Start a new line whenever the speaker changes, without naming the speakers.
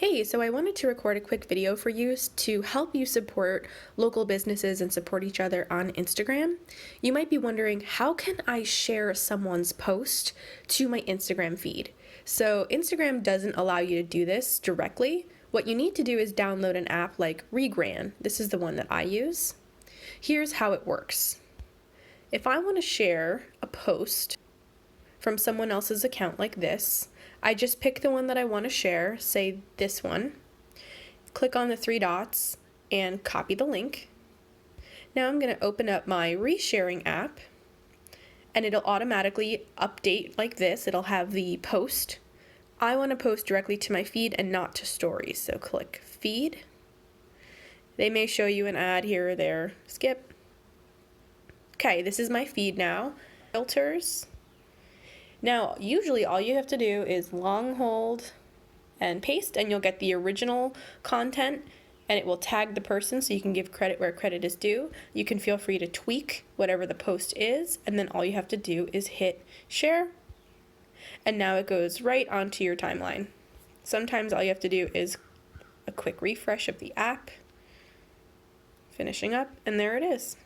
Hey, so I wanted to record a quick video for you to help you support local businesses and support each other on Instagram. You might be wondering, how can I share someone's post to my Instagram feed? So Instagram doesn't allow you to do this directly. What you need to do is download an app like Regran. This is the one that I use. Here's how it works. If I want to share a post from someone else's account like this, I just pick the one that I want to share, say this one, click on the three dots, and copy the link. Now I'm going to open up my resharing app, and it'll automatically update like this. It'll have the post. I want to post directly to my feed and not to stories, so click feed. They may show you an ad here or there. Skip. Okay, this is my feed now. Filters. Now, usually all you have to do is long hold and paste, and you'll get the original content, and it will tag the person so you can give credit where credit is due. You can feel free to tweak whatever the post is, and then all you have to do is hit share, and now it goes right onto your timeline. Sometimes all you have to do is a quick refresh of the app, finishing up, and there it is.